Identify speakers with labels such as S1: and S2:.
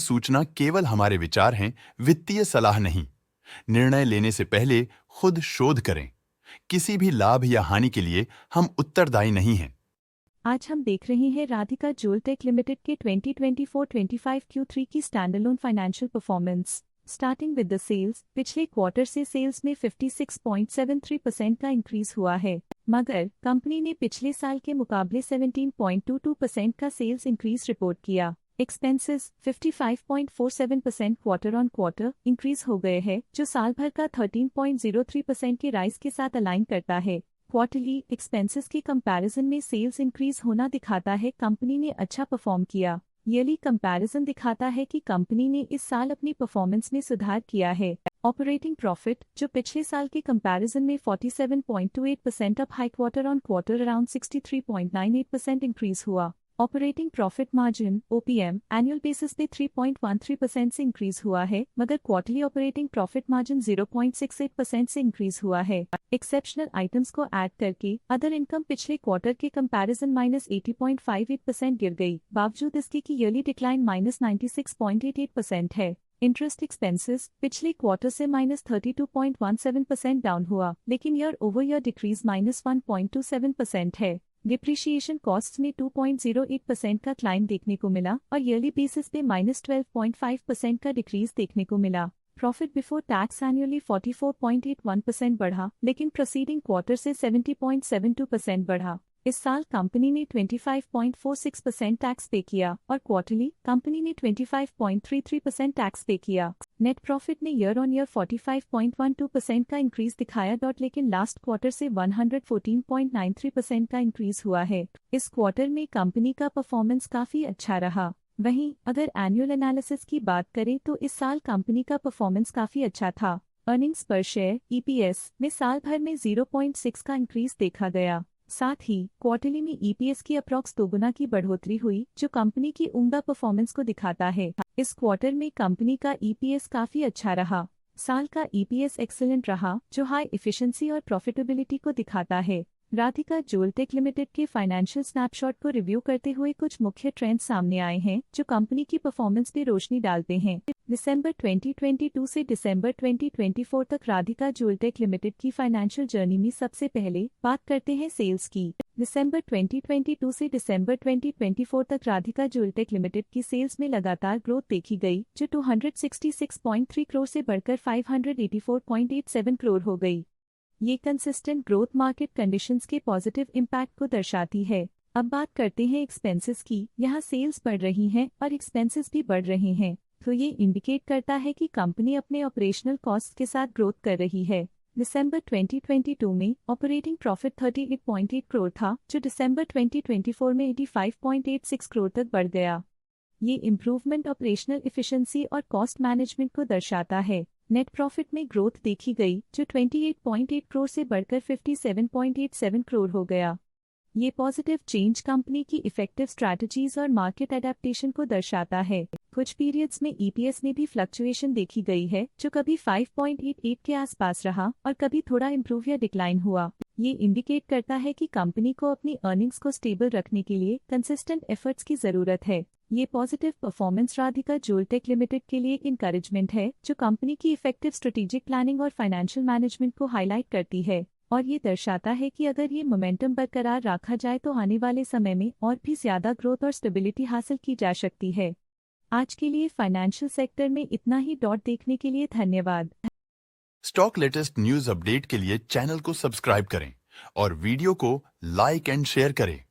S1: सूचना केवल हमारे विचार हैं, वित्तीय सलाह नहीं। निर्णय लेने से पहले खुद शोध करें। किसी भी लाभ या हानि के लिए हम उत्तरदायी नहीं हैं।
S2: आज हम देख रहे हैं राधिका ज्वेलटेक लिमिटेड के 2024-25 Q3 की standalone financial performance. Starting with the sales, पिछले क्वार्टर से सेल्स में 56.73% का इंक्रीज हुआ है, मगर कंपनी ने पिछले साल के मुकाबले 17.22% का सेल्स इंक्रीज रिपोर्ट किया। Expenses 55.47% quarter on quarter increase हो गए हैं, जो साल भर का 13.03% के राइज के साथ अलाइन करता है। क्वार्टरली एक्सपेंसेस के कंपैरिजन में सेल्स इंक्रीज होना दिखाता है कंपनी ने अच्छा परफॉर्म किया। ईयरली कंपैरिजन दिखाता है कि कंपनी ने इस साल अपनी परफॉर्मेंस में सुधार किया है। ऑपरेटिंग प्रॉफिट, जो पिछले साल के कंपैरिजन में 47.28% up high quarter on quarter around 63.98% increase हुआ। Operating profit margin OPM annual basis पे 3.13% से इंक्रीज हुआ है, मगर क्वार्टरली ऑपरेटिंग प्रॉफिट मार्जिन 0.68% से इंक्रीज हुआ है। एक्सेप्शनल आइटम्स को ऐड करके अदर इनकम पिछले क्वार्टर के कंपैरिजन -80.58% गिर गई, बावजूद इसके की ईयरली डिक्लाइन -96.88% है। इंटरेस्ट एक्सपेंसेस पिछले क्वार्टर से -32.17% डाउन हुआ, लेकिन ईयर ओवर ईयर डिक्रीज -1.27% है। डिप्रिशिएशन कॉस्ट्स में 2.08% का क्लाइम देखने को मिला और ईयरली बेसिस पे -12.5% का डिक्रीज देखने को मिला। प्रॉफिट बिफोर टैक्स एनुअली 44.81% बढ़ा, लेकिन प्रोसीडिंग क्वार्टर से 70.72% बढ़ा। इस साल कंपनी ने 25.46% टैक्स पे किया और क्वार्टरली कंपनी ने 25.33% टैक्स पे किया। नेट प्रॉफिट ने ईयर ऑन ईयर 45.12% का इंक्रीज दिखाया, लेकिन लास्ट क्वार्टर से 114.93% का इंक्रीज हुआ है। इस क्वार्टर में कंपनी का परफॉर्मेंस काफी अच्छा रहा। वहीं अगर एनुअल एनालिसिस की बात करें तो इस साल कंपनी का परफॉर्मेंस काफी अच्छा था। अर्निंग्स पर शेयर EPS में साल भर में 0.6 का इंक्रीज देखा गया। साथ ही क्वार्टरली में EPS की अप्रॉक्स दोगुना की बढ़ोतरी हुई, जो कंपनी की उम्दा परफॉर्मेंस को दिखाता है। इस क्वार्टर में कंपनी का EPS काफी अच्छा रहा। साल का EPS एक्सीलेंट रहा, जो हाई एफिशिएंसी और प्रॉफिटेबिलिटी को दिखाता है। राधिका ज्वेलटेक लिमिटेड के फाइनेंशियल स्नैपशॉट को रिव्यू करते हुए कुछ मुख्य ट्रेंड्स सामने आए हैं, जो कंपनी की परफॉर्मेंस पे रोशनी डालते हैं। दिसंबर 2022 से दिसंबर 2024 तक राधिका ज्वेलटेक लिमिटेड की फाइनेंशियल जर्नी में सबसे पहले बात करते हैं सेल्स की। दिसंबर 2022 से दिसंबर 2024 तक राधिका ज्वेलटेक लिमिटेड की सेल्स में लगातार ग्रोथ देखी गई, जो 266.3 करोड़ से बढ़कर 584.87 करोड़ हो गई। ये कंसिस्टेंट ग्रोथ मार्केट कंडीशंस के पॉजिटिव इम्पैक्ट को दर्शाती है। अब बात करते हैं एक्सपेंसेस की। यहाँ सेल्स बढ़ रही हैं और एक्सपेंसेस भी बढ़ रहे हैं, तो ये इंडिकेट करता है कि कंपनी अपने ऑपरेशनल कॉस्ट के साथ ग्रोथ कर रही है। दिसंबर 2022 में ऑपरेटिंग प्रॉफिट 38.8 करोड़ था, जो दिसंबर 2024 में 85.86 करोड़ तक बढ़ गया। ये इम्प्रूवमेंट ऑपरेशनल एफिशिएंसी और कॉस्ट मैनेजमेंट को दर्शाता है। नेट प्रॉफिट में ग्रोथ देखी गई, जो 28.8 करोड़ से बढ़कर 57.87 करोड़ हो गया। ये पॉजिटिव चेंज कंपनी की इफेक्टिव स्ट्रैटेजीज और मार्केट एडेप्टेशन को दर्शाता है। कुछ पीरियड्स में EPS में भी फ्लक्चुएशन देखी गई है, जो कभी 5.88 के आसपास रहा और कभी थोड़ा इम्प्रूव या डिक्लाइन हुआ। ये इंडिकेट करता है कि कंपनी को अपनी अर्निंग्स को स्टेबल रखने के लिए कंसिस्टेंट एफर्ट्स की जरूरत है। ये पॉजिटिव परफॉर्मेंस राधिका ज्वेलटेक लिमिटेड के लिए इंकरेजमेंट है, जो कंपनी की इफेक्टिव स्ट्रेटेजिक प्लानिंग और फाइनेंशियल मैनेजमेंट को हाईलाइट करती है, और ये दर्शाता है कि अगर ये मोमेंटम बरकरार रखा जाए तो आने वाले समय में और भी ज्यादा ग्रोथ और स्टेबिलिटी हासिल की जा सकती है। आज के लिए फाइनेंशियल सेक्टर में इतना ही। देखने के लिए धन्यवाद।
S1: स्टॉक लेटेस्ट न्यूज अपडेट के लिए चैनल को सब्सक्राइब करें और वीडियो को लाइक एंड शेयर करें।